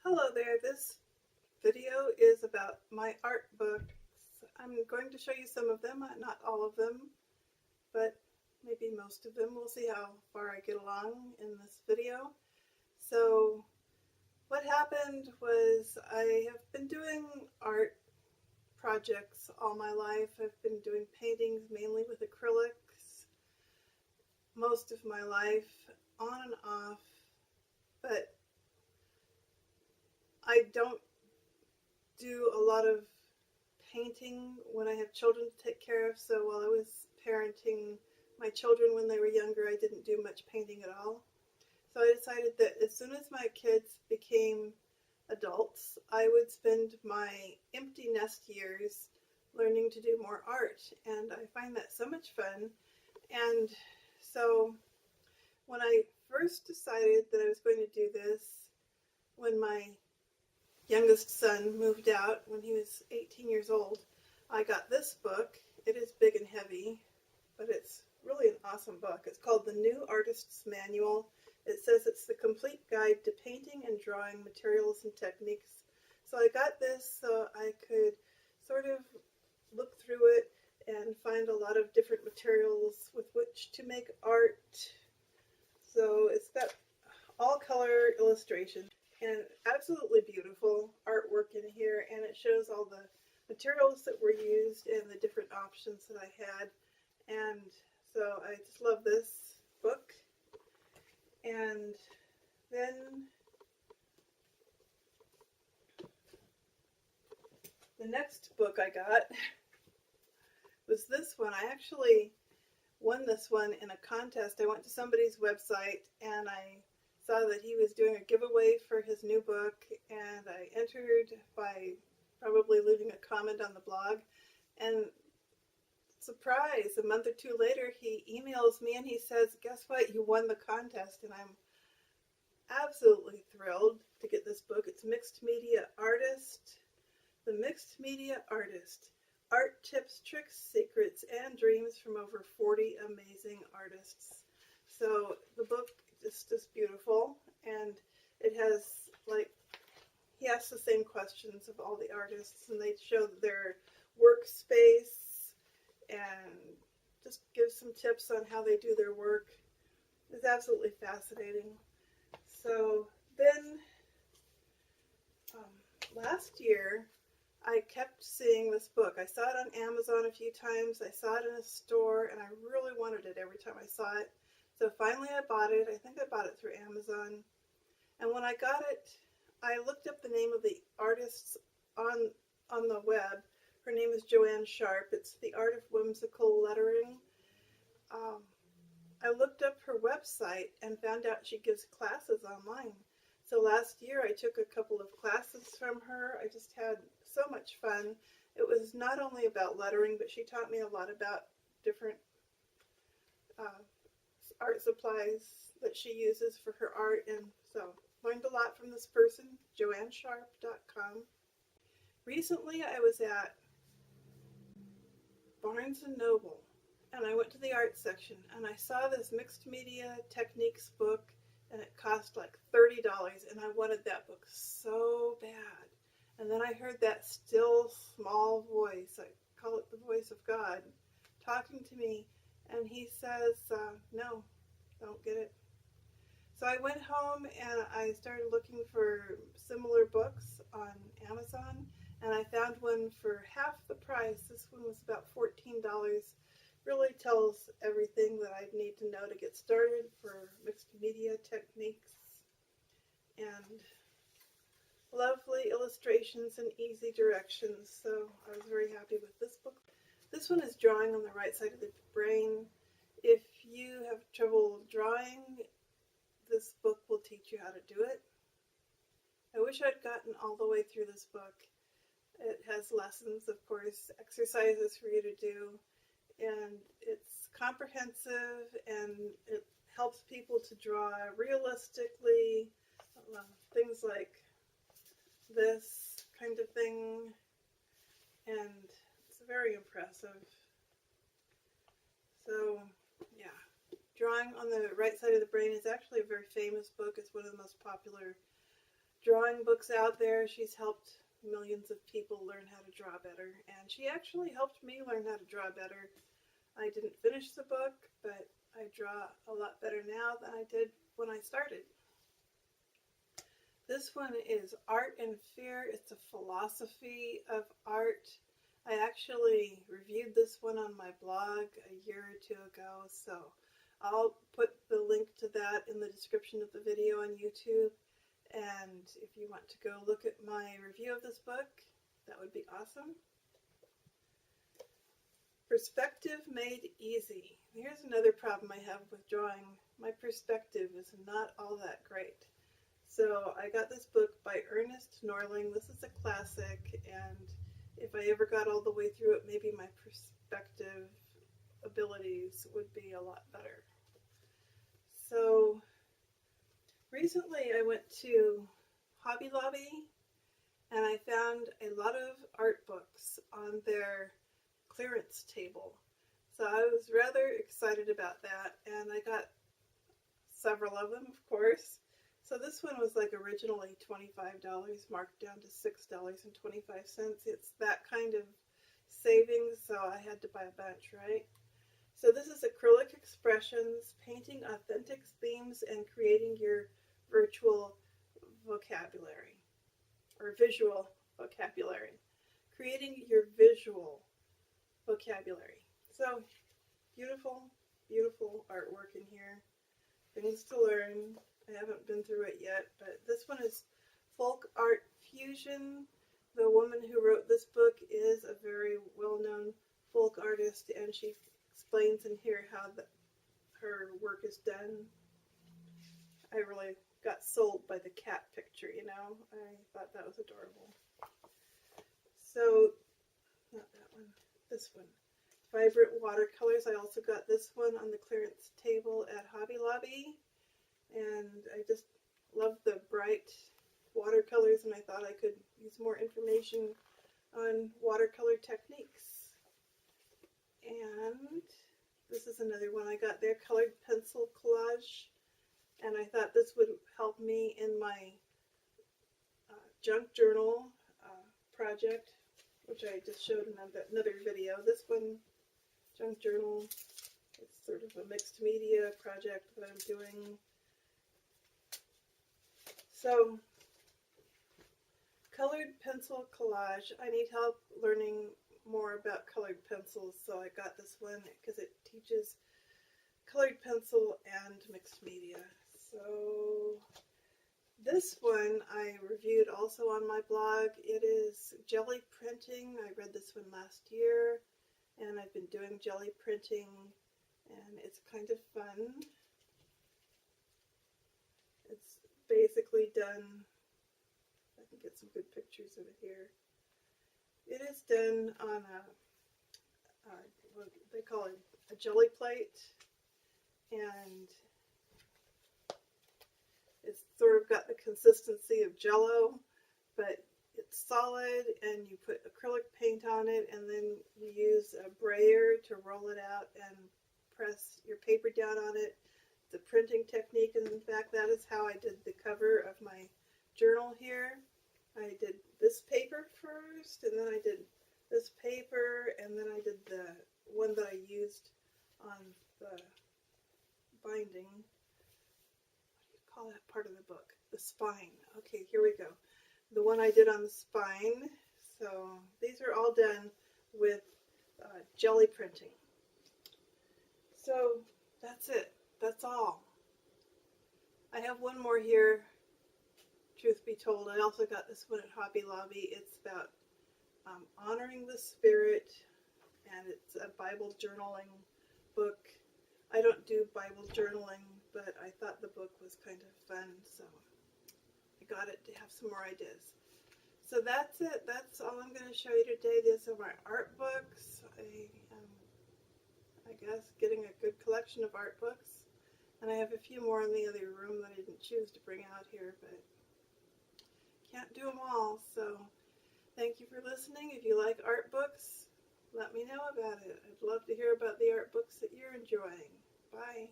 Hello there, this video is about my art books. I'm going to show you some of them, not all of them, but maybe most of them. We'll see how far I get along in this video. So what happened was I have been doing art projects all my life. I've been doing paintings mainly with acrylics most of my life, on and off, but I don't do a lot of painting when I have children to take care of, so while I was parenting my children when they were younger, I didn't do much painting at all. So I decided that as soon as my kids became adults, I would spend my empty nest years learning to do more art, and I find that so much fun. And so when I first decided that I was going to do this, when my youngest son moved out when he was 18 years old, I got this book. It is big and heavy, but it's really an awesome book. It's called The New Artist's Manual. It says it's the complete guide to painting and drawing materials and techniques. So I got this so I could sort of look through it and find a lot of different materials with which to make art. So it's got all color illustrations and absolutely beautiful artwork in here, and it shows all the materials that were used and the different options that I had. And so I just love this book. And then the next book I got was this one. I actually won this one in a contest. I went to somebody's website and I saw that he was doing a giveaway for his new book, and I entered by probably leaving a comment on the blog, and surprise, a month or two later he emails me and he says, guess what, you won the contest. And I'm absolutely thrilled to get this book. It's Mixed Media Artist, The Mixed Media Artist, Art Tips, Tricks, Secrets, and Dreams from over 40 amazing artists. So the book is just beautiful, and it has, like, he asks the same questions of all the artists, and they show their workspace and just give some tips on how they do their work. It's absolutely fascinating. So then last year I kept seeing this book. I saw it on Amazon a few times. I saw it in a store, and I really wanted it every time I saw it. So finally I bought it. I think I bought it through Amazon. And when I got it, I looked up the name of the artist on the web. Her name is Joanne Sharpe. It's The Art of Whimsical Lettering. I looked up her website and found out she gives classes online. So last year I took a couple of classes from her. I just had so much fun. It was not only about lettering, but she taught me a lot about different art supplies that she uses for her art, and so learned a lot from this person, joannesharpe.com. Recently I was at Barnes & Noble, and I went to the art section, and I saw this mixed media techniques book, and it cost like $30, and I wanted that book so bad. And then I heard that still small voice, I call it the voice of God, talking to me, and he says, no, don't get it. So I went home and I started looking for similar books on Amazon, and I found one for half the price. This one was about $14. Really tells everything that I need to know to get started for mixed media techniques, and lovely illustrations and easy directions. So I was very happy with this book. This one is drawing on the right side of the brain. If you have trouble drawing, this book will teach you how to do it. I wish I'd gotten all the way through this book. It has lessons, of course, exercises for you to do, and it's comprehensive, and it helps people to draw realistically, things like this kind of thing, and it's very impressive. So yeah, Drawing on the Right Side of the Brain is actually a very famous book. It's one of the most popular drawing books out there. She's helped millions of people learn how to draw better, and she actually helped me learn how to draw better. I didn't finish the book, but I draw a lot better now than I did when I started. This one is Art and Fear. It's a philosophy of art. I actually reviewed this one on my blog a year or two ago, so I'll put the link to that in the description of the video on YouTube. And if you want to go look at my review of this book, that would be awesome. Perspective Made Easy. Here's another problem I have with drawing. My perspective is not all that great. So I got this book by Ernest Norling. This is a classic, and if I ever got all the way through it, maybe my perspective abilities would be a lot better. So recently I went to Hobby Lobby and I found a lot of art books on their clearance table. So I was rather excited about that, and I got several of them, of course. So this one was like originally $25, marked down to $6.25. It's that kind of savings, so I had to buy a bunch, right? So this is Acrylic Expressions, Painting Authentic Themes and Creating Your Virtual Vocabulary, or Visual Vocabulary. Creating your visual vocabulary. So beautiful, beautiful artwork in here. Things to learn. I haven't been through it yet, but this one is Folk Art Fusion. The woman who wrote this book is a very well-known folk artist, and she explains in here how her work is done. I really got sold by the cat picture, you know. I thought that was adorable. So, not that one, this one. Vibrant Watercolors. I also got this one on the clearance table at Hobby Lobby. And I just love the bright watercolors, and I thought I could use more information on watercolor techniques. And this is another one I got there, Colored Pencil Collage. And I thought this would help me in my junk journal project, which I just showed in another video. This one, junk journal, it's sort of a mixed media project that I'm doing. So, colored pencil collage. I need help learning more about colored pencils, so I got this one because it teaches colored pencil and mixed media. So, this one I reviewed also on my blog. It is Gelli printing. I read this one last year, and I've been doing Gelli printing, and it's kind of fun. It's basically done, I can get some good pictures of it here. It is done on what they call it, a jelly plate, and it's sort of got the consistency of Jello, but it's solid, and you put acrylic paint on it, and then you use a brayer to roll it out and press your paper down on it. The printing technique, and in fact that is how I did the cover of my journal here. I did this paper first, and then I did this paper, and then I did the one that I used on the binding. What do you call that part of the book? The spine. Okay, here we go. The one I did on the spine. So these are all done with Gelli printing. So that's it. That's all. I have one more here, truth be told. I also got this one at Hobby Lobby. It's about honoring the spirit, and it's a Bible journaling book. I don't do Bible journaling, but I thought the book was kind of fun, so I got it to have some more ideas. So that's it. That's all I'm going to show you today. These are my art books. I guess getting a good collection of art books. And I have a few more in the other room that I didn't choose to bring out here, but can't do them all. So thank you for listening. If you like art books, let me know about it. I'd love to hear about the art books that you're enjoying. Bye.